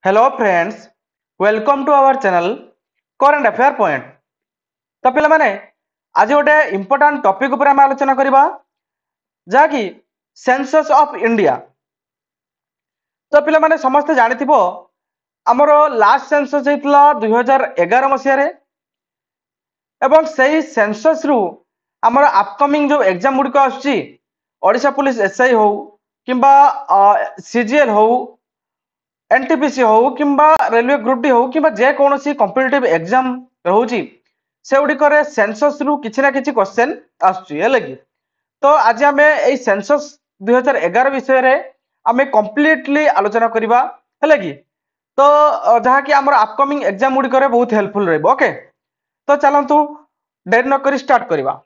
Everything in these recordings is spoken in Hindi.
Hello friends, welcome to our channel current affair point. तो पिला माने आज गोटे इंपोर्टेंट टॉपिक ऊपर हम आलोचना करबा जाकी सेंसस ऑफ इंडिया। तो पिला माने समस्त जानिथिबो हमरो लास्ट सेंसस हेतला 2011 मसिया रे एवं सही सेंसस रु हमरो अपकमिंग जो एग्जाम गुडी को आछी ओडिशा पुलिस एसआई हो किंबा सीजीएल हो एनटीपीसी हो किंबा रेलवे ग्रुप डी हो किंबा जे कोनोसी कॉम्पिटिटिव एग्जाम रहउची से गुडी करे सेंसस रु किछि ना किछि क्वेश्चन आछी हेले कि। तो आज आम ए सेंसस 2011 विषय रे आम कंप्लीटली आलोचना करबा हेले कि। तो जहा कि हमर अपकमिंग एग्जाम गुडी करे बहुत हेल्पफुल रहबो। ओके, तो चलंतु देर न करी स्टार्ट करबा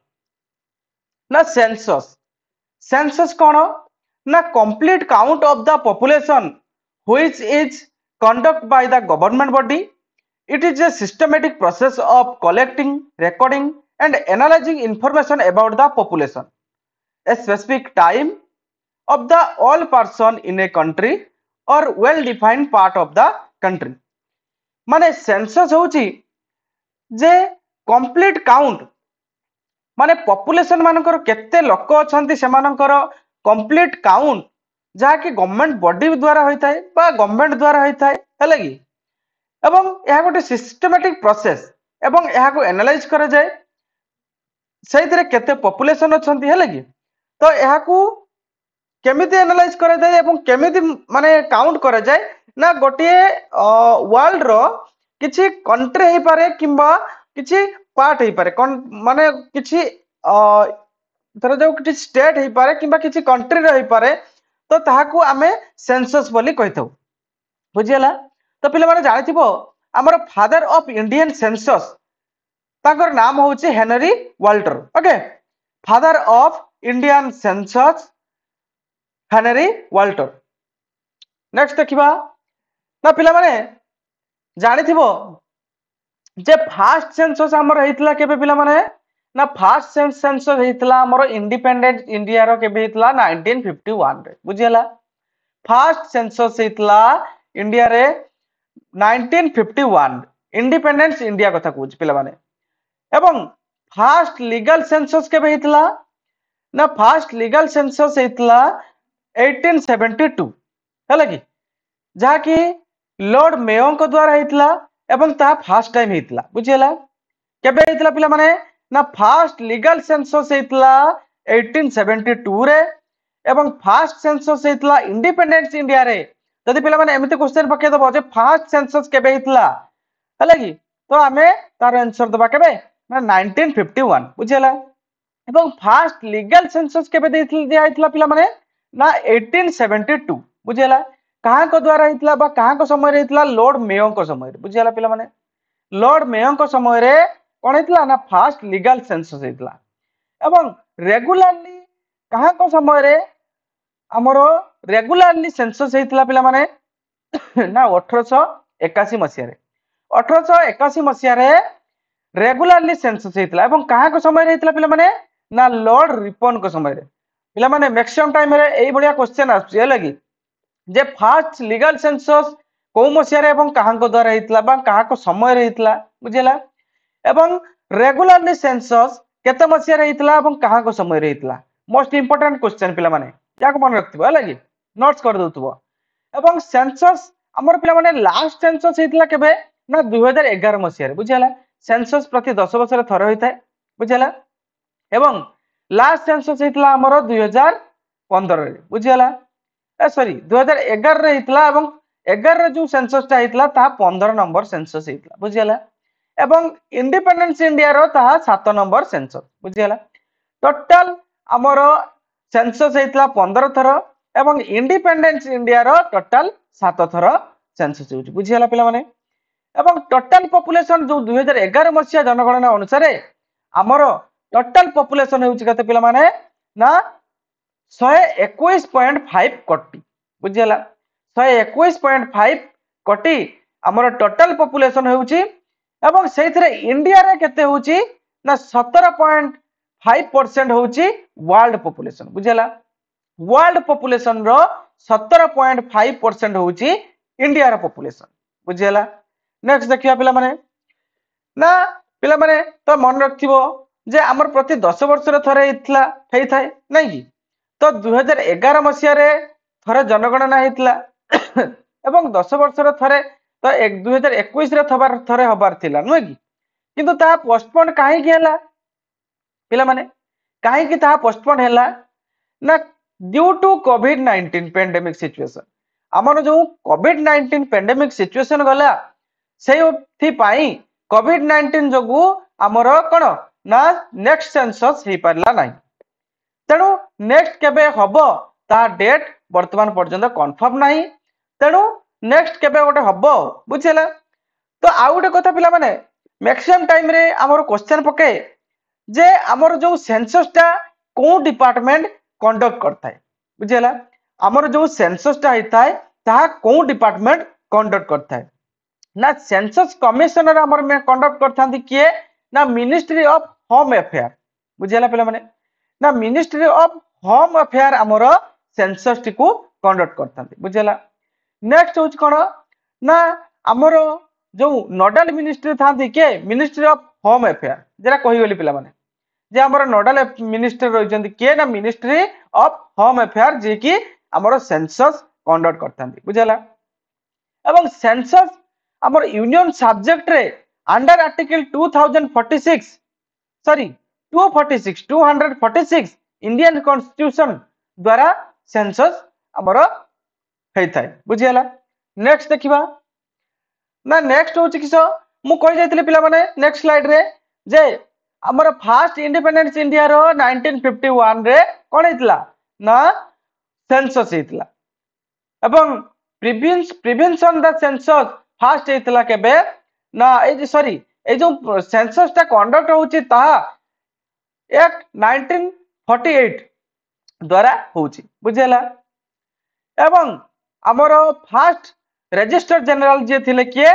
ना। सेंसस सेंसस कोन ना complete count of the population which is conducted by the government body. It is a systematic process of collecting, recording and analyzing information about the population a specific time of the all person in a country or well defined part of the country. माने सेंसस होची जे कंप्लीट काउंट माने पॉपुलेशन मानकर केते लोक अछंती सेमानकर कंप्लीट काउंट जहाँकि गवर्नमेंट बॉडी द्वारा होता है बा गवर्नमेंट द्वारा होता है हेले कि। एवं यह गोटे सिस्टमैटिक प्रोसेस एवं यह एनालाइज करा जाए से केते पॉपुलेशन अछंती हेले कि। तो यह केमिति एनालाइज करा जाए एवं केमिति माने काउंट करा जाए ना गोटे वर्ल्ड रो किछि कंट्री हे पारे किंबा किछि पार्ट हे पारे माने किछि धर जो किछि स्टेट हे पारे किंबा किछि कंट्री रो हे पारे। तो ताहाकू आमे सेंसस बोली कहथौ बुझियला। तो पिले माने जानिथिबो हमर फादर ऑफ इंडियन सेंसस ताकर नाम होची Henry Walter. Okay, father of Indian census Henry Walter. Next देखिबा ना पिले माने जानिथिबो जे फास्ट सेंसस हमर हेतला केबे पिले माने ना फास्ट सेंसस हेतला हमर इंडिपेंडेंट इंडिया रो केबे हेतला 1951 रे बुझियला। फास्ट सेंसस हेतला इंडिया रे 1951 इंडिपेंडेंस इंडिया कथा कहूच पिला माने। एवं फास्ट लीगल सेंसस केबे हेतला ना फास्ट लीगल सेंसस हेतला 1872 हैला कि जहा कि लॉर्ड मेयो को द्वारा हेतला एवं ता फास्ट टाइम हेतला बुझियला। केबे हेतला पिला माने ना फास्ट लीगल सेंसस हेतला 1872 रे एवं फास्ट सेंसस हेतला इंडिपेंडेंस इंडिया रे। जदि पिला माने एमिति क्वेश्चन पके दबो जे फास्ट सेंसस केबे हेतला हैला कि तो आमे तार आंसर दबा केबे ना 1951 बुझियला। एवं फास्ट लीगल सेंसस केबे दिया हेतला पिला माने ना 1872 बुझियला। कहां को द्वारा हेतला बा कहां को समय रे हेतला लॉर्ड मेयो को समय रे बुझियला पिला माने। लॉर्ड मेयो को समय रे कोन हेतला ना फास्ट लीगल सेंसस हेतला। एवं रेगुलरली कहां को समय रे हमरो रेगुलरली सेंसस हेतला पिला माने ना 1881 मसिया रे 1881 मसिया रे रेगुलरली सेंसस हेतला। एवं कहां को समय रे हेतला पिला माने ना लॉर्ड रिपन को समय रे पिला माने मैक्सिमम टाइम रे एई बढ़िया क्वेश्चन आछे हे लगी जे फास्ट लीगल सेंसस को मसिया रे एवं कहां को द्वारा हेतला बा कहां को समय रे हेतला बुझिला। एवं रेगुलरली सेंसस केते मसिया रे हेतला एवं कहां को समय रे हेतला मोस्ट इंपोर्टेंट क्वेश्चन पिला माने याको मन रखथिबो हे लगी नोट्स कर दउतबो। एवं सेंसस हमर पिला माने लास्ट सेंसस हेतला केबे ना 2011 मसिया रे बुझिला। सेंसस प्रति 10 वर्ष रे थर होइताय बुझिला। एवं लास्ट सेंसस हेतला हमर 2015 रे बुझिला सॉरी 2011 रे हेतला एवं 11 रे जो सेंसस ता हेतला ता 15 नंबर सेंसस हेतला बुझिला। एवं इंडिपेंडेंस इंडिया रो ता 7 नंबर सेंसस बुझिला। टोटल हमर सेंसस हेतला 15 थर एवं इंडिपेंडेंस इंडिया रो टोटल 7 थर सेंसस होउची बुझिला पिला माने। एवं टोटल पॉपुलेशन जो 2011 मसिया जनगणना अनुसार हमर टोटल पॉपुलेशन होउची कते पिला माने ना 121.5 कोटी बुझिला। 121.5 कोटी हमर टोटल पॉपुलेशन होउची एवं सेइथरे इंडिया रे केते होउची ना 17.5% होउची वर्ल्ड पॉपुलेशन बुझिला। वर्ल्ड पॉपुलेशन रो 17.5% होउची इंडिया रो पॉपुलेशन बुझिला। नेक्स्ट देखिया पिला माने ना पिला माने तो मन रखिबो जे हमर प्रति 10 वर्ष रे थरे इतला हेई थाए नै कि तो 2011 मसिया रे थरे जनगणना हेतला एवं 10 वर्ष रे थरे तो 2021 रे थरे हबार थिला नै कि किंतु ता पोस्टपोन काहे कि हला पिला माने काहे कि ता पोस्टपोन हला ना ड्यू टू कोविड-19 पेंडेमिक सिचुएशन हमर जो कोविड-19 पेंडेमिक सिचुएशन गला से पाई कोविड-19 जोगु हमर कोन ना नेक्स्ट सेंसस हे परला नाही तेणु नेक्स्ट केबे हबो ता डेट वर्तमान पर्यंत कंफर्म नाही तेणु नेक्स्ट केबे गोटे हबो बुझिला। तो आउ गोटे कथा पिला माने मैक्सिमम टाइम रे हमर क्वेश्चन पके जे हमर जो सेंसस टा को डिपार्टमेंट कंडक्ट करथाय बुझिला हमर जो सेंसस टा हिताय ता को डिपार्टमेंट कंडक्ट करथाय ना सेंसस कमिशनर हमर में कंडक्ट करथांती किए ना मिनिस्ट्री ऑफ होम अफेयर बुझिला पिला माने ना मिनिस्ट्री ऑफ होम अफेयर हमर सेंसस टी को कंडक्ट करथांती बुझिला। नेक्स्ट होच कोन ना हमर जो नोडल मिनिस्ट्री थांती के मिनिस्ट्री ऑफ होम अफेयर जरा कहि गली पिला माने जे हमर नोडल मिनिस्टर रहिजंती के ना मिनिस्ट्री ऑफ होम अफेयर जे कि हमर सेंसस कंडक्ट करथांती बुझिला। एवं सेंसस हमर यूनियन सब्जेक्ट रे under article 2046 sorry 246 Indian constitution द्वारा सेंसस हमर हेइथाय बुझिला। नेक्स्ट देखिबा ना नेक्स्ट होची किसो मु कहि जायतिले पिला माने नेक्स्ट स्लाइड रे जे हमर फर्स्ट इंडिपेंडेंस इंडिया रो 1951 रे कोन हेतला ना सेंसस हेतला एवं प्रिवेंशन द सेंसस फर्स्ट हेतला केबे ना ए सॉरी ए जो सेंसस ता कंडक्ट होची ता एक्ट 1948 द्वारा होची बुझिला। एवं हमर फर्स्ट रजिस्टर जनरल जे थिले के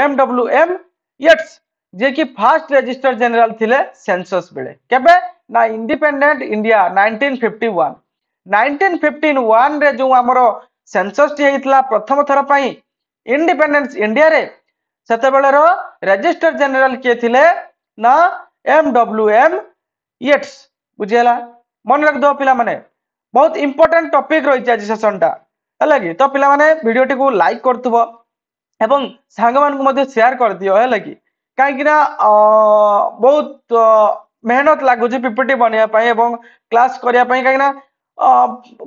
MWM येट्स जे कि फर्स्ट रजिस्टर जनरल थिले सेंसस बेले केबे ना इंडिपेंडेंट इंडिया 1951 रे जो हमर सेंसस टी हेतला प्रथम थर पई इंडिपेंडेंस इंडिया रे सेते बेले रो रजिस्टर जनरल के थिले ना MWM येट्स बुझिला। मन रख दो पिला माने बहुत इंपोर्टेंट टॉपिक रही छ आज सेशन टा हला कि तो पिला माने वीडियो टी को लाइक करथबो एवं सांग मान को मध्ये शेयर कर दियो हला कि काहे कि ना बहुत मेहनत लागु जे पीपीटी बनिया पई एवं क्लास करिया पई काहे ना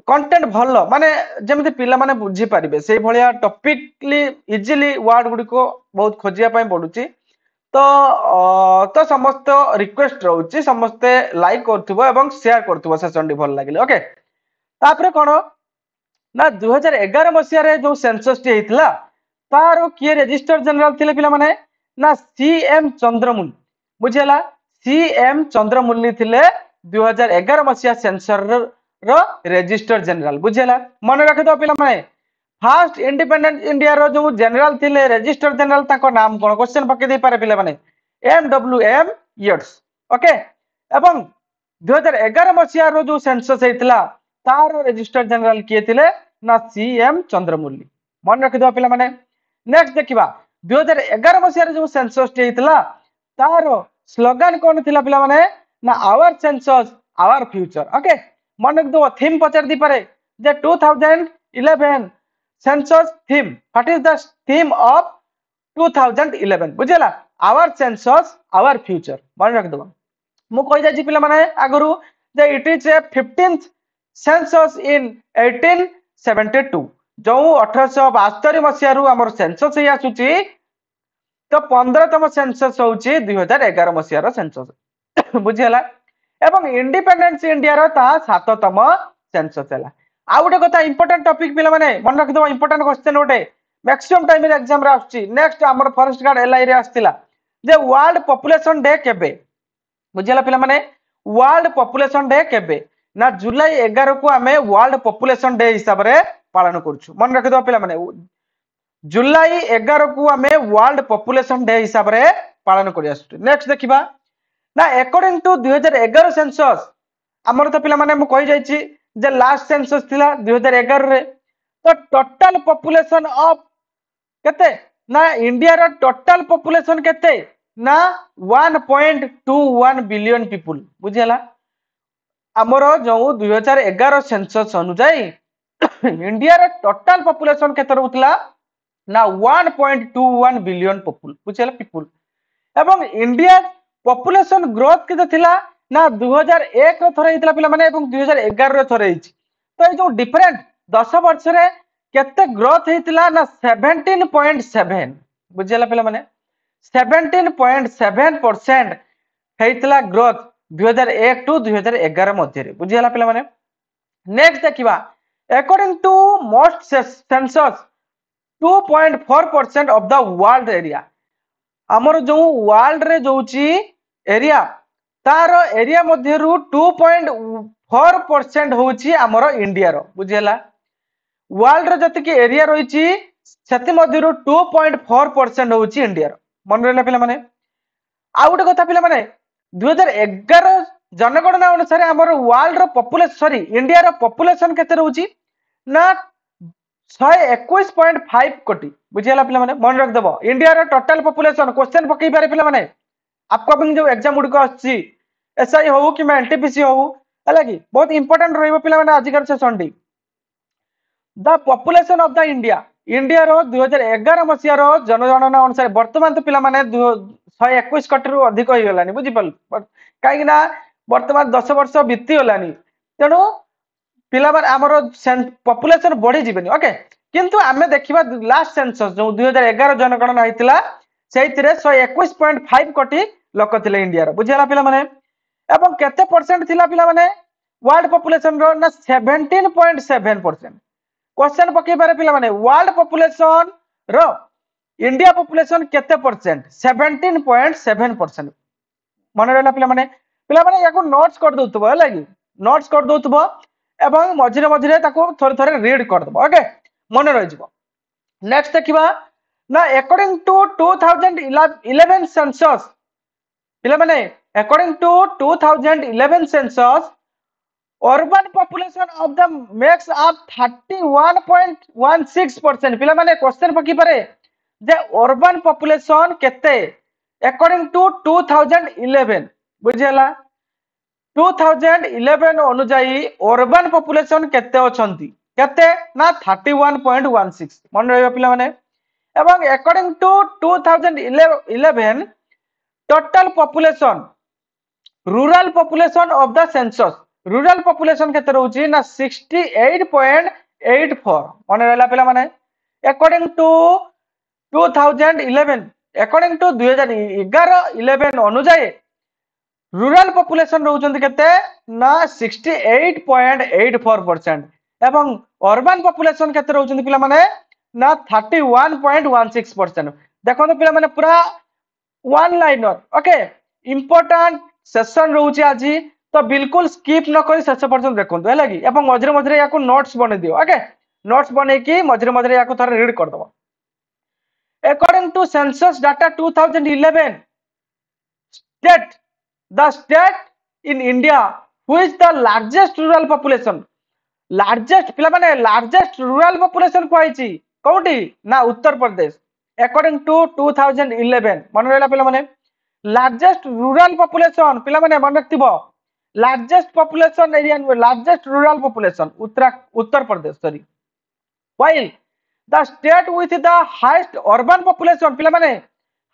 कंटेंट भलो माने जेमति पिला माने बुझी परिबे सेही भलिया टॉपिकली इजीली वर्ड गुडी को बहुत खोजिया पई पडुची तो समस्त रिक्वेस्ट रहउची समस्त लाइक करथबो एवं शेयर करथबो सेशन डी भल लागिले ओके। तापरे कोन ना 2011 मसिया रे जो सेंसस टी हेतला तारो किए रजिस्टर जनरल थिले पिला माने ना सीएम चंद्रमुनि बुझिला सीएम चंद्रमुनि थिले 2011 मसिया सेंसर रो रजिस्टर जनरल बुझिला। मन रख दो पिला माने फर्स्ट इंडिपेंडेंट इंडिया रो जो जनरल थिले रजिस्टर जनरल ताको नाम कोन क्वेश्चन पके दे पारे पिला माने MWM येट्स ओके। एवं 2011 मसिया रो जो सेंसस हेतला तारो रजिस्टर जनरल किए थिले ना सीएम चंद्रमुनि मन रख दो पिला माने। नेक्स्ट देखिबा 2011 मसिया रे जो सेंसस टी हेतला तारो स्लोगन कोन थिला पिला माने ना our census our future okay. मन रख दो थीम पचार दी पारे जे 2011 census theme what is the theme of 2011 बुझिला आवर सेंसस आवर फ्यूचर मन रख दो। मु कहि जाई पिला माने आगरु जे it is a 15th census in 1872 जो 1872 मसिया रु हमर सेंसस हे आसुची तो 15तम सेंसस होची 2011 मसिया रो सेंसस बुझिला। एवं इंडिपेंडेंस इंडिया रो ता 7तम सेंसस हैला। आ गोटे कथा इंपोर्टेंट टॉपिक पिला माने मन रख दो इंपोर्टेंट क्वेश्चन गोटे मैक्सिमम टाइम रे एग्जाम रे आछी। नेक्स्ट हमर फॉरेस्ट गार्ड एलआई रे आस्तिला जे वर्ल्ड पॉपुलेशन डे केबे बुझिला पिला माने वर्ल्ड पॉपुलेशन डे केबे ना जुलाई 11 को हमें वर्ल्ड पॉपुलेशन डे हिसाब रे पालन करछु। मन रख दो पिला माने जुलाई 11 को हमें वर्ल्ड पॉपुलेशन डे हिसाब रे पालन करि आछू। नेक्स्ट देखिबा ना अकॉर्डिंग टू 2011 सेंसस हमर तो पिला माने मु कहि जाई छी जे लास्ट सेंसस थिला 2011 रे तो टोटल पॉपुलेशन ऑफ केते ना इंडिया रो टोटल पॉपुलेशन केते ना 1.21 बिलियन पीपुल बुझिला हमर जो 2011 सेंसस अनुसार इंडिया रो टोटल पॉपुलेशन केते रहउतला ना 1.21 बिलियन पीपुल बुझिला पीपुल एवं इंडिया पॉपुलेशन ग्रोथ केते थिला ना 2001 रो थरे हितला पिला माने एवं 2011 रो थरे हिची तो ए जो डिफरेंट 10 वर्ष रे केते ग्रोथ हेतिला ना 17.7 बुझिला पिला माने 17.7% हेतिला ग्रोथ 2001 टू 2011 मध्य रे बुझिला पिला माने नेक्स्ट देखिबा according to most census 2.4% of the world area हमर जो वर्ल्ड रे जोची एरिया तार एरिया मध्य रु 2.4% होची हमर इंडिया रो बुझिला वर्ल्ड रो जति कि एरिया रहिची सेति मध्य रु 2.4% होची इंडिया रो मन रहला पिला माने आ गोटे कथा पिला माने 2011 जनगणना अनुसार हमर वर्ल्ड रो पॉपुलेशन सॉरी इंडिया रो पॉपुलेशन केते रहउची ना 121.5 कोटी बुझिला पिला माने मन रख देबो इंडिया रो टोटल पॉपुलेशन क्वेश्चन पकई पारे पिला माने अपकमिंग जो एग्जाम गुड को आछि एसआई हो कि एनटीपीसी हो हला कि बहुत इंपोर्टेंट रहइबो पिला माने आजिकर सेशन डी the population of the India India रो 2011 मसिया रो जनगणना अनुसार वर्तमान तो पिला माने 121 कोटी रु अधिक होई गलानी बुझि पल काई ना वर्तमान 10 वर्ष बीती गलानी तेनु पिला माने हमरो पॉपुलेशन बढ़ी जिबेनी ओके किंतु आमे देखिबा लास्ट सेंसस जो 2011 जनगणना होइतिला सेइतिरे 121.5 कोटी लोक थिले इंडिया रो बुझिला पिला माने एवं केते परसेंट थिला पिला माने वर्ल्ड पॉपुलेशन रो ना 17.7% क्वेश्चन पकई पारे पिला माने वर्ल्ड पॉपुलेशन रो इंडिया पॉपुलेशन केते परसेंट 17.7% मन रहला पिला माने याको नोट्स कर दोतबो हला कि नोट्स कर दोतबो एवं मझिरे मझिरे ताको थोड़े थोड़े रीड कर दबो ओके मन रहि जिवो नेक्स्ट देखिबा ना अकॉर्डिंग टू 2011 सेंसस पिला माने according to 2011 census urban population of the makes up 31.16% पिला माने क्वेश्चन पकी पारे जे urban population केते according to 2011 बुझिला 2011 अनुसार urban population केते अछंती केते ना 31.16 मन रहइबा पिला माने एवं according to 2011 total population rural population of the census rural population केते रहउची ना 68.84 मन रहला पिला माने अकॉर्डिंग टू 2011 अकॉर्डिंग टू 2011 अनुसार रूरल पॉपुलेशन रहउचंती केते ना 68.84% एवं अर्बन पॉपुलेशन केते रहउचंती पिला माने ना 31.16% देखो तो पिला माने पूरा one liner okay important session रहउची आजी तो बिल्कुल स्किप न करी शेष पर्यंत देखंतु हैला कि एवं मझरे मझरे याको नोट्स बने दियो ओके नोट्स बने की मझरे मझरे याको थोड़ा रीड कर दबो according to census data 2011 state in India who is the largest rural population largest पिला माने लार्जेस्ट रूरल पॉपुलेशन कोइची कोठी ना उत्तर प्रदेश अकॉर्डिंग टू 2011 मन रहला पिला माने लार्जेस्ट रूरल पॉपुलेशन पिला माने मन रखतिबो largest population area and largest rural population Uttar Pradesh sorry while the state with the highest urban population पिला माने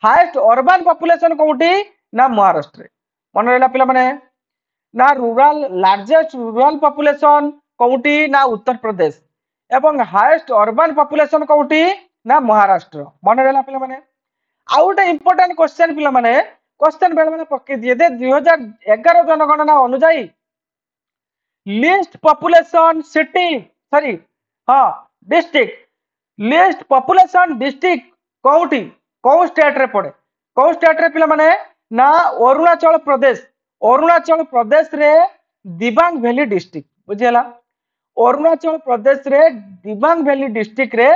highest urban population कोठी ना महाराष्ट्र मन रहला पिला माने ना rural largest rural population कोठी ना उत्तर प्रदेश एवं highest urban population कोठी ना महाराष्ट्र मन रहला पिला माने आउट इंपोर्टेंट क्वेश्चन पिला माने क्वेश्चन बेले बेले पक्के दिए दे 2011 जनगणना अनुसार लिस्ट पॉपुलेशन सिटी सॉरी हां डिस्ट्रिक्ट लिस्ट पॉपुलेशन डिस्ट्रिक्ट कोठी को स्टेट रे पड़े को स्टेट रे पिला माने ना अरुणाचल प्रदेश रे दिबांग वैली डिस्ट्रिक्ट बुझिला अरुणाचल प्रदेश रे दिबांग वैली डिस्ट्रिक्ट रे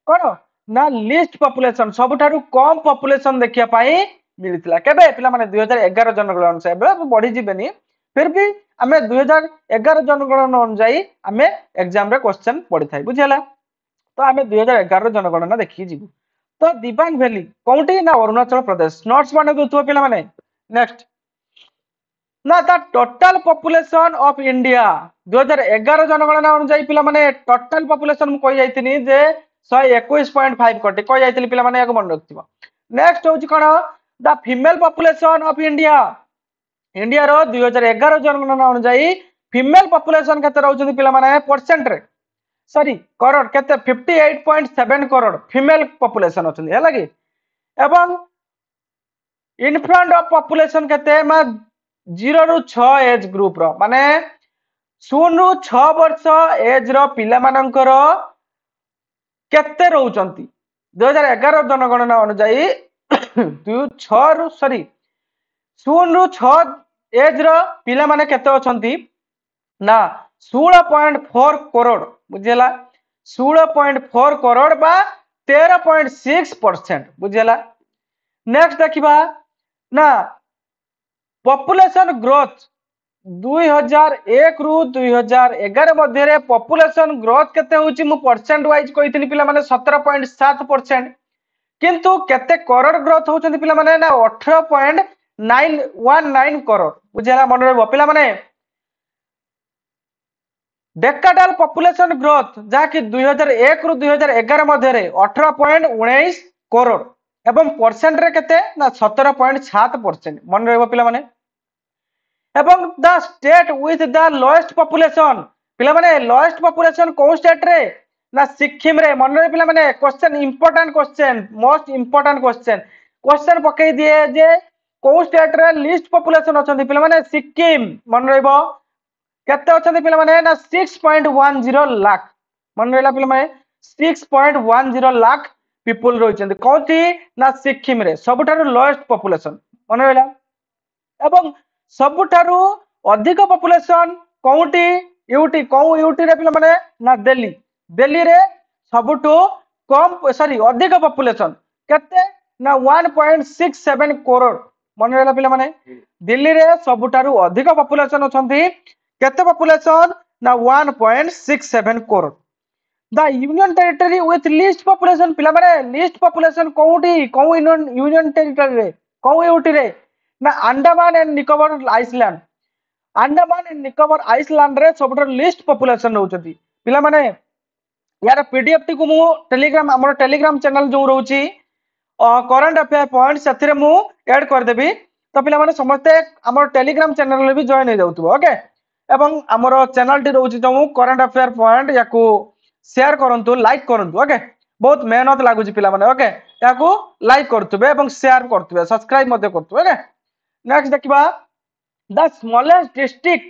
कोन ना लिस्ट पॉपुलेशन सबठारु कम पॉपुलेशन देखिया पाई मिलतिला केबे पिला माने 2011 जनगणना अनुसार बढ़ी जिबेनी फिर भी हमें 2011 जनगणना अनुसार हमें एग्जाम रे क्वेश्चन पड़ी थाई बुझिला तो हमें 2011 जनगणना देखि जिबु तो दिबांग वैली कौटी ना अरुणाचल प्रदेश नोट्स बने दउथबो पिला माने नेक्स्ट ना ता टोटल पॉपुलेशन ऑफ इंडिया 2011 जनगणना अनुसार पिला माने टोटल पॉपुलेशन मु कहि जाइतिनी जे 121.5 कोटी कहि जाइतिली पिला माने याको मन रखथिबो नेक्स्ट होची कोन the female population of India India रो 2011 जनगणना अनुसार फीमेल पॉपुलेशन केते रहउछन पिला माने परसेंट रे सॉरी करोड़ केते 58.7 करोड़ फीमेल पॉपुलेशन अछन हैला कि एवं इनफ्रंट ऑफ पॉपुलेशन केते मा 0 रु 6 एज ग्रुप रो माने 0 रु 6 वर्ष एज रो पिला मानकर केते रहउचंती 2011 जनगणना अनुसार 6 रु सॉरी 0 रु 6 एज रो पिला माने केते अछंती ना 16.4 करोड़ बुझेला 16.4 करोड़ बा 13.6% बुझेला नेक्स्ट देखिबा ना पॉपुलेशन ग्रोथ 2001 रु 2011 मध्य रे पॉपुलेशन ग्रोथ केते होची मु परसेंट वाइज कहितनी पिला माने 17.7% किंतु केते करोड़ ग्रोथ होचंती पिला माने ना 18.919 करोड़ बुझेला मन रे पिला माने डेकाडाल पॉपुलेशन ग्रोथ जहाँकि 2001 रु 2011 मध्य 18.19 करोड़ एवं परसेंट रे केते ना 17.7% मन रहबो पिला माने एवं the state with the lowest population पिला माने लोएस्ट पॉपुलेशन को स्टेट रे ना सिक्किम रे मन रे पिला माने question important question most important question question पकई दिए जे को स्टेट रे लिस्ट पॉपुलेशन अछंती पिला माने सिक्किम मन रहबो केते अछंती पिला माने ना 6.10 लाख मन रहला पिला माने 6.10 लाख पीपल रहिचंती कोथि ना सिक्किम रे सबठारु लोएस्ट पॉपुलेशन मन रहला एवं सबठारु अधिक पॉपुलेशन कोउटी यूटी को यूटी रे पिला माने ना दिल्ली दिल्ली रे सबठु कम सॉरी अधिक पॉपुलेशन केते ना 1.67 करोड़ मन रहला पिला माने दिल्ली रे सबठारु अधिक पॉपुलेशन अछंती केते पॉपुलेशन ना 1.67 crore the union territory with list population पिला माने लिस्ट पॉपुलेशन कोउटी को यूनियन टेरिटरी रे को यूटी रे ना Andaman and Nicobar island Andaman and Nicobar island रे सबठो लिस्ट पॉपुलेशन रहउचती पिला माने यार पीडीएफ टी को मु टेलीग्राम हमर टेलीग्राम चैनल जो रहउची करंट अफेयर पॉइंट सेथिरे मु ऐड कर देबी तो पिला माने समस्त हमर टेलीग्राम चैनल रे भी जॉइन हो जाउतबो ओके एवं हमर चैनल टी रहउची जो करंट अफेयर पॉइंट याकू शेयर करंतु लाइक करंतु ओके बहुत मेहनत लागुची पिला माने ओके याकू लाइक करतुबे एवं शेयर करतुबे सब्सक्राइब मध्ये करतुबे ओके नेक्स्ट देखिबा the smallest district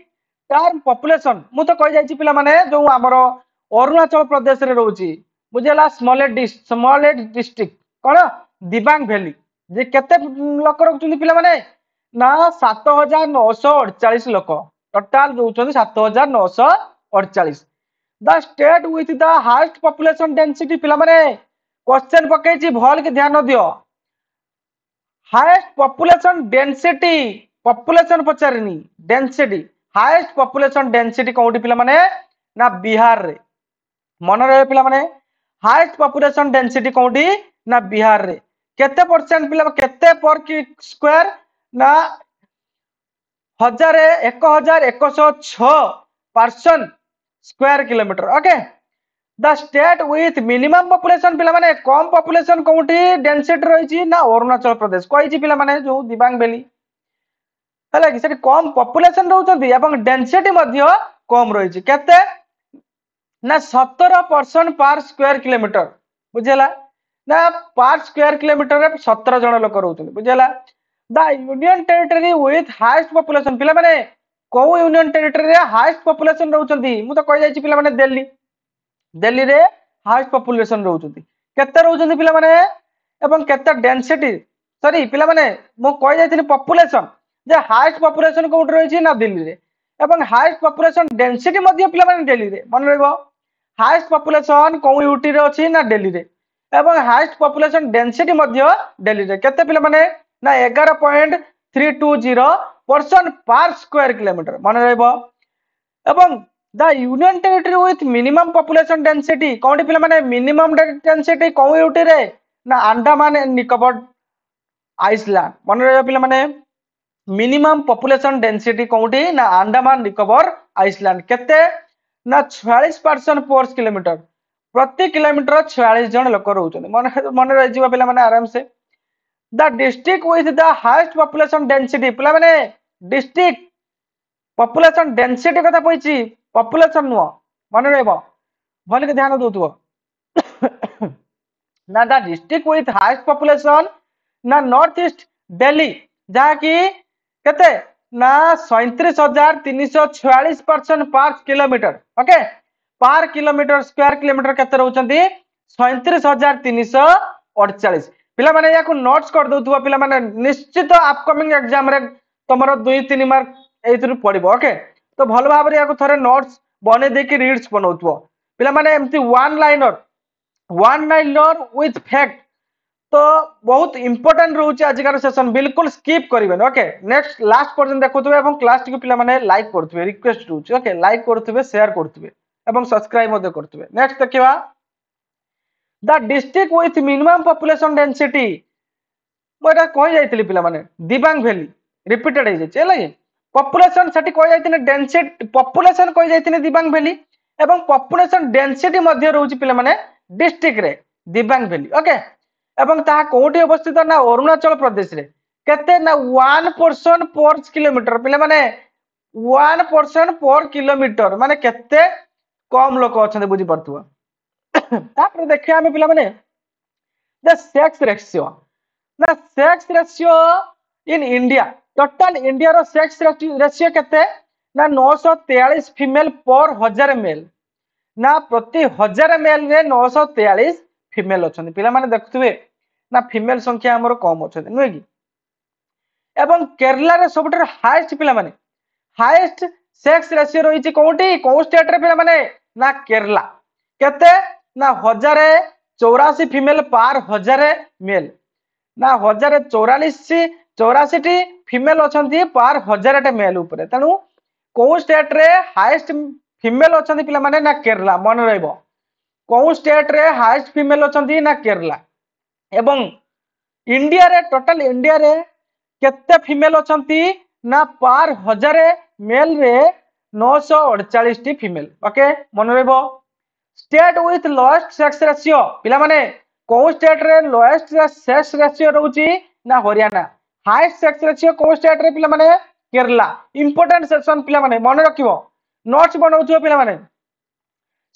term population मु तो कहि जाइछि पिला माने जो हमर अरुणाचल प्रदेश रे रहउची बुझेला स्मॉलेस्ट डिस्ट्रिक्ट कोन दिबांग वैली जे केते लोक रखुचंदी पिला माने ना 7948 लोक टोटल रहउचंदी 7948 the state with the highest population density पिला माने क्वेश्चन पकैछि भल के ध्यान दियो हाईएस्ट पॉपुलेशन डेंसिटी पॉपुलेशन पचारनी डेंसिटी हाईएस्ट पॉपुलेशन डेंसिटी कोउटी पिला माने ना बिहार रे मन रे पिला माने हाईएस्ट पॉपुलेशन डेंसिटी कोउटी ना बिहार रे केते परसेंट पिला केते पर स्क्वायर ना 1106 person square kilometre okay the state with minimum population पिला माने कम पॉपुलेशन कोउटी डेंसिटी रहिछि ना अरुणाचल प्रदेश कहिछि पिला माने जो दिबांग वैली हला कि सेठी कम पॉपुलेशन रहउछंती एवं डेंसिटी मध्ये कम रहिछि केते ना 17 पर्सन पर स्क्वायर किलोमीटर बुझेला ना पर स्क्वायर किलोमीटर रे 17 जण लोक रहउछंती बुझेला the union territory with highest population पिला माने को यूनियन टेरिटरी रे हाईएस्ट पॉपुलेशन रहउछंती मु तो कहि जाइछि पिला माने दिल्ली दिल्ली रे हाईएस्ट पॉपुलेशन रहउछंती केते रहउछंती पिला माने एवं केते डेंसिटी सॉरी पिला माने मु कहि जाइथिनि पॉपुलेशन जे हाईएस्ट पॉपुलेशन कोउट रहिछि ना दिल्ली रे एवं हाईएस्ट पॉपुलेशन डेंसिटी मध्ये पिला माने दिल्ली रे मन रहबो हाईएस्ट पॉपुलेशन को यूटी रे अछि ना दिल्ली रे एवं हाईएस्ट पॉपुलेशन डेंसिटी मध्ये दिल्ली रे केते पिला माने ना 11.320 पर्सन पर स्क्वायर किलोमीटर मन रहबो एवं the union territory with minimum population density कोंडी पिला माने मिनिमम डेंसिटी को यूटी रे ना अंडमान एंड निकोबर आइसलैंड मन रहा पिला माने मिनिमम पॉपुलेशन डेंसिटी कौटी ना अंडमान निकोबर आइसलैंड केते ना 46% पर किलोमीटर प्रति किलोमीटर 46 जन लोक रोचन मन मन रही पिला माने आराम से the district with the highest population density पिला माने डिस्ट्रिक्ट पॉपुलेशन डेंसिटी कथा पइछि पॉपुलेशन नुह मन रहबो भल के ध्यान दउतबो ना the district with highest population ना नॉर्थ ईस्ट दिल्ली जहा कि केते ना 37,346 पर किलोमीटर ओके पर किलोमीटर स्क्वायर किलोमीटर केते रहउचंती 37,348 पिला माने याकू नोट्स कर दउतबो पिला माने निश्चित अपकमिंग एग्जाम रे तमरो 2-3 मार्क एथुर पड़िबो ओके तो भल भाबरे याकू थरे नोट्स बने देकी रीड्स बनउतबो पिला माने एमती वन लाइनर विथ फैक्ट तो बहुत इंपोर्टेंट रोचे आजिकार सेशन बिल्कुल स्किप करेंगे ओके नेक्स्ट लास्ट पर्यंत देखुवे और क्लास टी पिला माने लाइक करथुवे रिक्वेस्ट रोचे ओके लाइक करथुवे शेयर करथुवे एवं सब्सक्राइब मध्य करथुवे नेक्स्ट देखिबा the district with minimum population density मोटा कहि जाइतिली पिला माने दिबांग वैली रिपीटेड हे जे चला पॉपुलेशन सेठी कहि जाइतिने डेंसिटी पॉपुलेशन कहि जाइतिने दिबांग वैली एवं पॉपुलेशन डेंसिटी मध्य रहउची पिला माने डिस्ट्रिक्ट रे दिबांग वैली ओके एवं ताहा कोठी अवस्थित ना अरुणाचल प्रदेश रे केते ना 1% पर किलोमीटर पिला माने 1% पर किलोमीटर माने केते कम लोक अछन बुझी परथुवा तापर देखिया हम पिला माने द सेक्स रेशियो ना sex ratio in India total India रो सेक्स रेशियो केते ना 943 फीमेल पर 1000 मेल ना प्रति 1000 मेल रे 943 फीमेल अछन पिला माने देखथुवे ना फीमेल संख्या हमर कम अछन नुय कि एवं केरला रे सबटर हाईएस्ट पिला माने हाईएस्ट सेक्स रेशियो रही कोठी को स्टेट रे पिला माने ना केरला केते ना 1084 फीमेल पर 1000 मेल ना 1084 टी फीमेल अछंती पर 1000 टे मेल ऊपर तनु को स्टेट रे हाईएस्ट फीमेल अछंती पिला माने ना केरला मन रहइबो को स्टेट रे हाईएस्ट फीमेल अछंती ना केरला एवं इंडिया रे टोटल इंडिया रे केते फीमेल अछंती ना पर 1000 मेल रे 948 टी फीमेल ओके मन रहइबो state with lowest sex ratio पिला माने को स्टेट रे लोएस्ट सेक्स रेशियो रहउची ना हरियाणा हाईएस्ट सेक्स रेशियो को स्टेट रे पिला माने केरला इंपोर्टेंट सेक्शन पिला माने मन रखिबो नोट्स बनाउथिबो पिला माने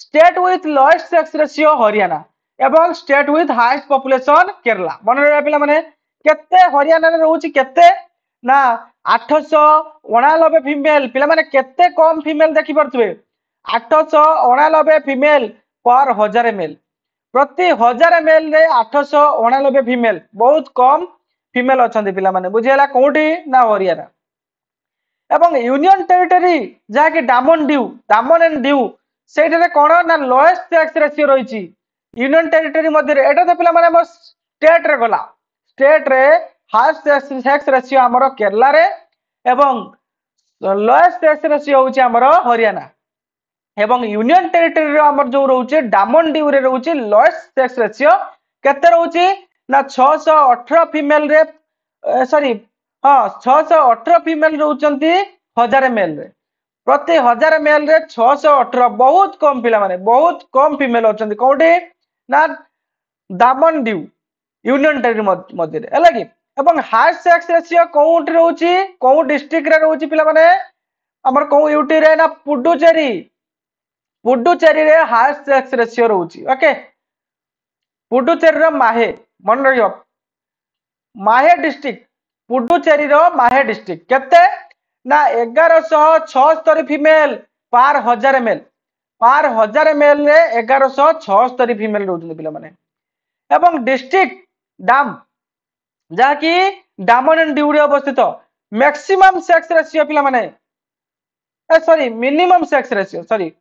state with lowest sex ratio Haryana एवं state with highest population Kerala मन रहा पिला माने केते हरियाणा रे रहउची केते ना 889 फीमेल पिला माने केते कम फीमेल देखि परथुवे 889 फीमेल पर 1000 मेल प्रति 1000 मेल रे 889 फीमेल बहुत कम फीमेल अछंती पिला माने बुझियला कोठी ना हरियाणा एवं यूनियन टेरिटरी जहा कि दामन एंड डिउ सेठरे कोन ना लोएस्ट सेक्स रेशियो रहिची यूनियन टेरिटरी मध्ये एटा तो पिला माने हम स्टेट रे गला स्टेट रे हाईएस्ट सेक्स रेशियो हमरो केरला रे एवं लोएस्ट सेक्स रेशियो होची हमरो हरियाणा एवं यूनियन टेरिटरी रे हमर जो रहउची दामन डिउ रे रहउची लोएस्ट सेक्स रेशियो केते रहउची ना 618 फीमेल रे सॉरी हां 618 फीमेल रहउचंती 1000 मेल रे प्रति 1000 मेल रे 618 बहुत कम पिला माने बहुत कम फीमेल अछंती कोठी ना दामन डिउ यूनियन टेरिटरी मध्ये रे हला कि एवं हाईएस्ट सेक्स रेशियो कोउट रहउची को डिस्ट्रिक्ट रे रहउची पिला माने हमर को यूटी रे ना पुडुचेरी रे हाईएस्ट सेक्स रेशियो रहउची ओके पुडुचेरी रो माहे मन रहियो माहे डिस्ट्रिक्ट पुडुचेरी रो माहे डिस्ट्रिक्ट केते ना 1176 फीमेल पर 1000 मेल पर 1000 मेल रे 1176 फीमेल रहउची पिला माने एवं डिस्ट्रिक्ट डाम जहा कि दामन एंड डिउ रे अवस्थित मैक्सिमम सेक्स रेशियो पिला माने sorry minimum sex ratio sorry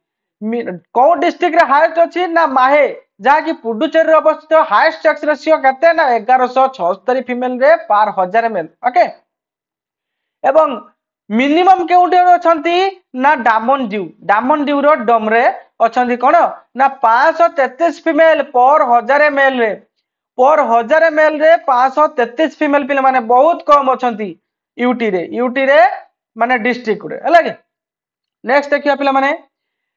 को डिस्ट्रिक्ट रे हाईएस्ट अछि ना माहे जहा कि पुडुचेरी रे अवस्थित हाईएस्ट सेक्स रेशियो केते ना 1176 फीमेल रे पर 1000 मेल ओके एवं मिनिमम केउटे अछंती ना दामन डिउ रो डम रे अछंती कोन ना 533 फीमेल पर 1000 मेल रे पर 1000 ml रे 533 फीमेल पिला माने बहुत कम अछंती यूटी रे माने डिस्ट्रिक्ट रे हला के। नेक्स्ट देखिया पिला माने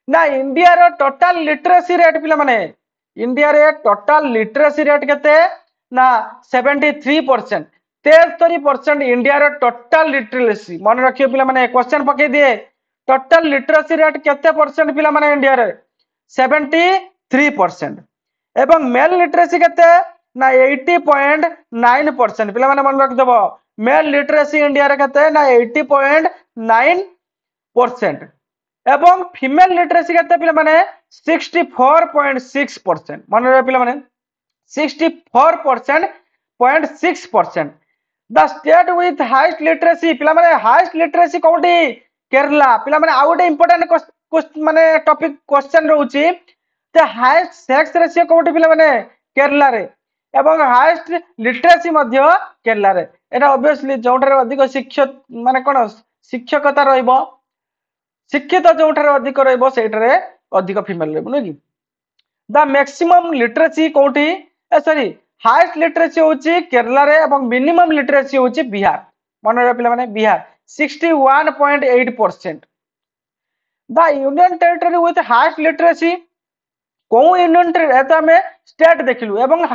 ना इंडिया रो टोटल लिटरेसी रेट पिला माने इंडिया रे टोटल लिटरेसी रेट केते ना 73%। 73% इंडिया रो टोटल लिटरेसी मन रखियो पिला माने क्वेश्चन पके दिए टोटल लिटरेसी रेट केते परसेंट पिला माने इंडिया रे 73%। एवं मेल लिटरेसी केते ना 80.9% पिला माने मन रख देबो मेल लिटरेसी इंडिया रे केते ना 80.9%। एवं फीमेल लिटरेसी केते पिला माने 64.6% मन रे पिला माने 64.6%। The state with highest literacy पिला माने हाईएस्ट लिटरेसी कोठी केरला पिला माने आ गोटे इंपोर्टेंट माने टॉपिक क्वेश्चन रहउची ते हाईएस्ट सेक्स रेशियो कोठी पिला माने केरला रे एवं हाईएस्ट लिटरेसी मध्य केरला रे। एटा ऑब्वियसली जोठारे अधिक शिक्षक माने कोन शिक्षकता रहइबो शिक्षित जोठारे अधिक रहइबो सेठारे अधिक फीमेल रहइबो न कि। द मैक्सिमम लिटरेसी कोठी सॉरी हाईएस्ट लिटरेसी होची केरला रे एवं मिनिमम लिटरेसी होची बिहार मन रे पिला माने Bihar 61.8%। The union territory with highest literacy को यूनियन टेरिटरी हमें स्टेट देखिलु एवं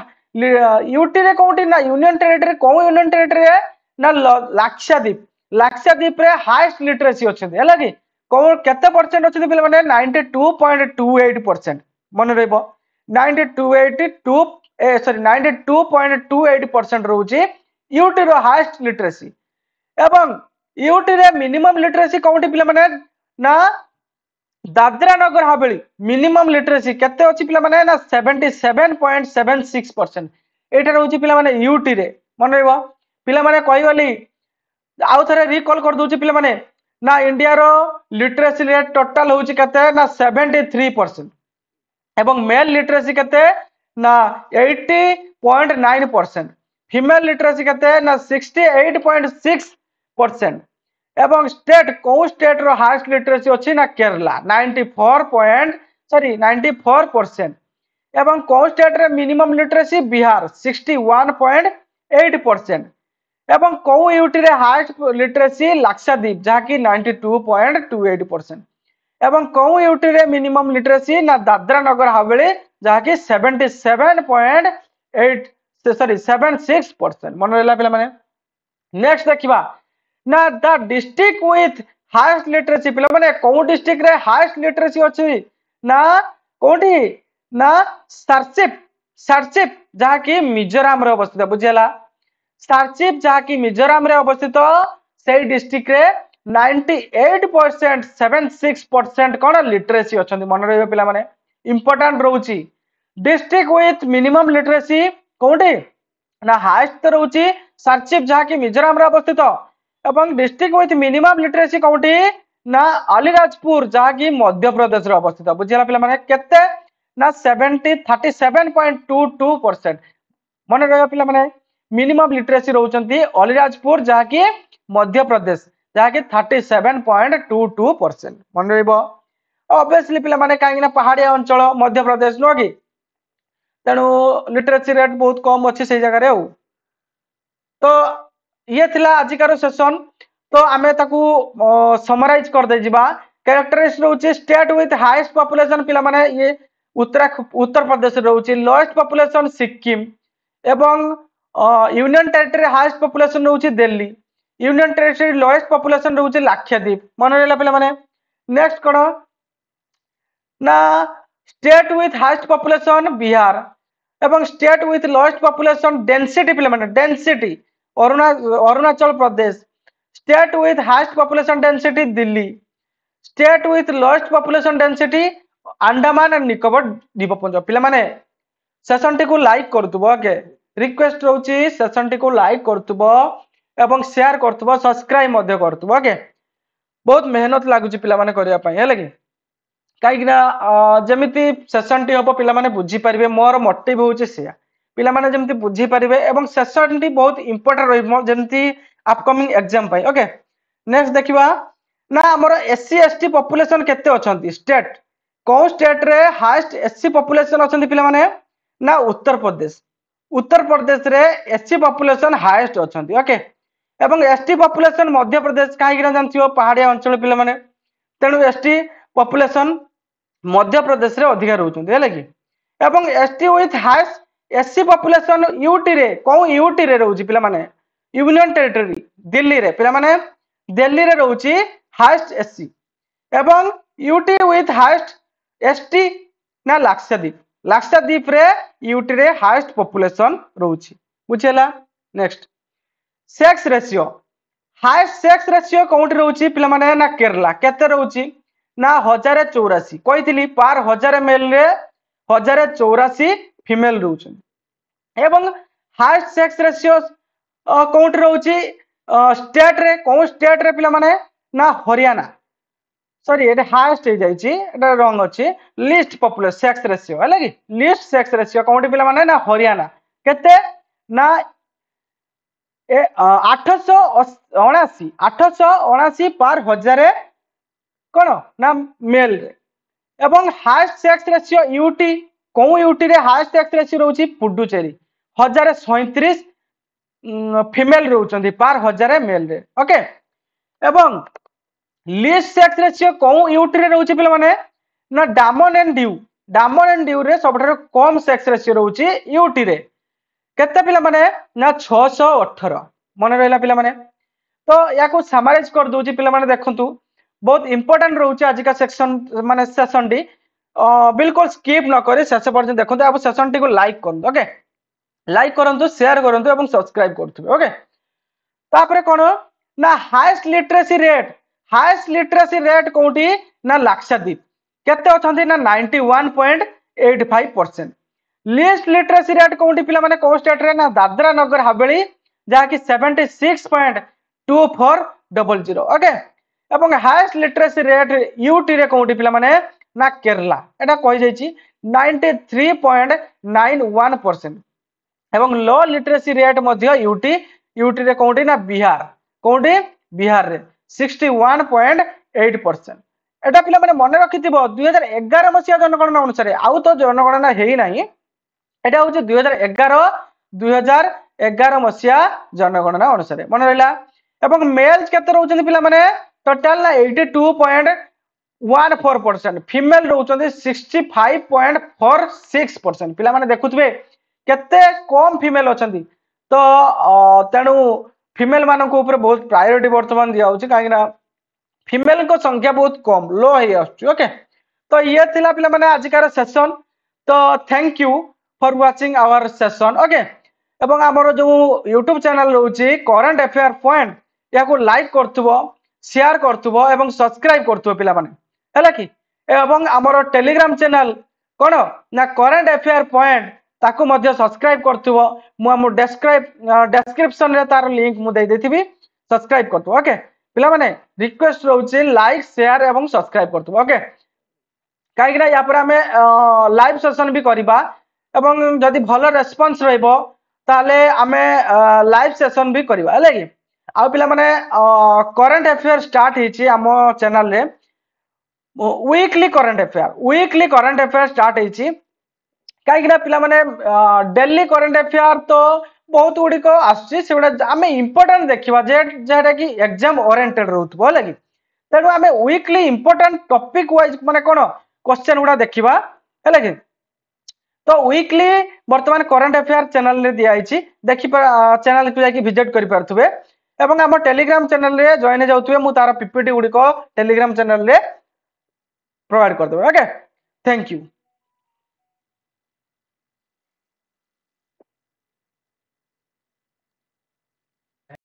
यूटी रे कोठी ना यूनियन टेरिटरी को यूनियन टेरिटरी ना लाक्षाद्वीप रे हाईएस्ट लिटरेसी अछंती हला कि केते परसेंट अछंती पिला माने 92.28% मन रहइबो 92.28% रहउची यूटी रो हाईएस्ट लिटरेसी। एवं यूटी रे मिनिमम लिटरेसी कोठी पिला माने ना दादरा नगर हवेली मिनिमम लिटरेसी केते अछि पिला माने ना 77.76%। एटा रहउची पिला माने यूटी रे मन रहइबो पिला माने कहि गली आउ थरे रिकॉल कर दोची पिला माने ना इंडिया रो लिटरेसी रेट टोटल होची केते ना 73% एवं मेल लिटरेसी केते ना 80.9%। फीमेल लिटरेसी केते ना 68.6%। एवं स्टेट को स्टेट रो हाईएस्ट लिटरेसी अछि ना केरला 94% एवं को स्टेट रे मिनिमम लिटरेसी बिहार 61.8% एवं को यूटी रे हाईएस्ट लिटरेसी लाक्षाद्वीप जहा की 92.28% एवं को यूटी रे मिनिमम लिटरेसी ना दादरा नगर हवेली जहा की 76% मन रहला पिला माने। नेक्स्ट देखिबा ना the district with highest literacy पिला माने को डिस्ट्रिक्ट रे हाईएस्ट लिटरेसी अछि ना कोठी ना सरचिप जहा की मिजोरम रे अवस्थित बुझियला सरचिप जहा की मिजोरम रे अवस्थित सेही डिस्ट्रिक्ट रे 98.76% कोन लिटरेसी अछंती मन रहइबो पिला माने इंपोर्टेंट रहउची। डिस्ट्रिक्ट विथ मिनिमम लिटरेसी कोठी ना हाईएस्ट रहउची सरचिप जहा की मिजोरम रे अवस्थित एवं डिस्ट्रिक्ट विथ मिनिमम लिटरेसी कोठी ना अलीराजपुर जहा की मध्य प्रदेश रे अवस्थित बुझियला पिला माने केते ना 37.22% मन रहइबो पिला माने मिनिमम लिटरेसी रहउचंती अलीराजपुर जहा की मध्य प्रदेश जहा की 37.22% मन रहइबो। ऑब्वियसली पिला माने काहे ना पहाड़िया अंचल मध्य प्रदेश नो कि तेणु लिटरेसी रेट बहुत कम अच्छी से जगह रे हो। तो ये थिला आजिकार सेशन तो आमे ताकू समराइज कर दे जिबा कैरेक्टरिस्टिक रहउची स्टेट विथ हाईएस्ट पॉपुलेशन पिला माने ये उत्तर प्रदेश रहउची लोएस्ट पॉपुलेशन सिक्किम एवं यूनियन टेरिटरी हाईएस्ट पॉपुलेशन रहउची Delhi union territory lowest population रहउची लाक्षाद्वीप मन रहला पिला माने। नेक्स्ट कोन ना state with highest population Bihar एवं state with lowest population density पिला माने density Arunachal Pradesh state with highest population density Delhi state with lowest population density Andaman and Nicobar द्वीपपुंज पिला माने सेशन टी को लाइक करतुबो ओके रिक्वेस्ट रहउची सेशन टी को लाइक करतुबो एवं शेयर करतुबो सब्सक्राइब मध्य करतुबो ओके बहुत मेहनत लागुची पिला माने करिया पई हेले कि काई ना जेमिति सेशन टी हबो पिला माने बुझी परिबे मोर मोटिव होउची से पिला माने जेमिति बुझी परिबे एवं सेशन टी बहुत इंपोर्टेंट रहिबो जेमिति अपकमिंग एग्जाम पई ओके। नेक्स्ट देखिबा ना हमर एससी एसटी पॉपुलेशन केते अछंती स्टेट को स्टेट रे हाईएस्ट एससी पॉपुलेशन अछंती पिला माने ना उत्तर प्रदेश उत्तर प्रदेश रे एससी पॉपुलेशन हाईएस्ट अछंती ओके एवं एसटी पॉपुलेशन मध्य प्रदेश कहीं जानथियो पहाड़िया अंचल पिला माने तेणु एसटी पॉपुलेशन मध्य प्रदेश रे अधिक रहउछंती हैला कि एवं ST with highest SC population UT रे को यूटी रे रहउची पिला माने यूनियन टेरिटरी दिल्ली रे पिला माने दिल्ली रे रहउची हाईएस्ट एससी एवं यूटी विथ हाईएस्ट एसटी ना लाक्षाद्वीप रे यूटी रे हाईएस्ट पॉपुलेशन रहउची बुझेला next sex ratio highest sex ratio कोउठी रहउची पिला माने ना केरला केते रहउची ना 1084 कहितली पार 1000 मेल रे 1084 फीमेल रहउछन एवं हाईएस्ट सेक्स रेशियो कोउठी रहउची स्टेट रे को स्टेट रे पिला माने ना हरियाणा सॉरी ये हाईएस्ट हो जाइए एटा रंग अच्छी लिस्ट पॉपुलेशन सेक्स रेशियो है कि लिस्ट सेक्स रेशियो कोठी पिला माने ना हरियाणा केते ना 879 पर 1000 कौन ना मेल रे एवं हाईएस्ट सेक्स रेशियो यूटी को यूटी रे हाईएस्ट सेक्स रेशियो रहउची पुडुचेरी 1037 फीमेल रहउचंदी पर 1000 मेल रे ओके एवं लिस्ट सेक्स रेशियो को यूटी रे रहउची पिला माने ना डामन एंड ड्यू रे सबठारो कम सेक्स रेशियो रहउची यूटी रे केते पिला माने ना 618 मन रहला पिला माने तो याको समराइज कर दोची पिला माने देखंतु बहुत इंपोर्टेंट रहउची आज का सेक्शन माने सेशन डी बिल्कुल स्किप न करी शेष पर्यंत देखंतु आप सेशन टी को लाइक करंतु ओके लाइक करंतु शेयर करंतु एवं सब्सक्राइब करथु ओके तापरे कोन ना हाईएस्ट लिटरेसी रेट कोठी ना लाक्षाद्वीप केते अछंती ना 91.85% लीस्ट लिटरेसी रेट कोठी पिला माने को स्टेट रे ना दादरा नगर हवेली जहा कि 76.2400 ओके एवं हाईएस्ट लिटरेसी रेट यूटी रे कोठी पिला माने ना केरला एटा कहि जाईची 93.91% एवं लो लिटरेसी रेट मध्य यूटी रे कोठी ना बिहार रे 61.8% एटा पिला माने मन रखिथिबो 2011 मसिया जनगणना अनुसार आउ तो जनगणना हेई नाही एटा होची 2011 मसिया जनगणना अनुसार मन रहला एवं मेल्स केते रहउछन पिला माने टोटल ना 82.14% फीमेल रहउछन 65.46% पिला माने देखुथबे केते कम फीमेल अछंती तो तेणु फीमेल मानक ऊपर बहुत प्रायोरिटी वर्तमान दिया होची काहे ना फीमेल को संख्या बहुत कम लो है ओके तो ये थिला पिला माने आजिकार सेशन तो thank you for watching our session okay एवं हमर जो यूट्यूब चैनल रहउची करंट अफेयर पॉइंट या को लाइक करथबो शेयर करथबो एवं सब्सक्राइब करथबो पिला माने हैला कि एवं हमर टेलीग्राम चैनल कोन ना करंट अफेयर पॉइंट ताकू मध्य सब्सक्राइब करथबो मु डिस्क्रिप्शन रे तार लिंक मु दे देथिबी सब्सक्राइब करथबो ओके पिला माने रिक्वेस्ट रहउची लाइक शेयर एवं सब्सक्राइब करथबो ओके काहे कि या पर हमें लाइव सेशन भी करबा एवं जदि भलो रेस्पॉन्स रहइबो ताले हमें लाइव सेशन भी करबा हैला कि आ पिला माने करंट अफेयर स्टार्ट हिची हमो चैनल रे वीकली करंट अफेयर स्टार्ट हिची काहे कि पिला माने डेली करंट अफेयर तो बहुत गुडी को आसी सेबडा हमें इंपोर्टेंट देखिबा जेटा कि एग्जाम ओरिएंटेड रहउतबो हैला कि तेनु हमें वीकली इंपोर्टेंट टॉपिक वाइज माने कोन क्वेश्चन गुडा देखिबा हैला कि तो वीकली वर्तमान करंट अफेयर चैनल रे दिया आइची देखि चैनल को जाकी विजिट करि परथुबे एवं हम टेलीग्राम चैनल रे जॉइन जाउतबे मु तार पीपीटी गुडी को टेलीग्राम चैनल रे प्रोवाइड कर देबे ओके थैंक यू।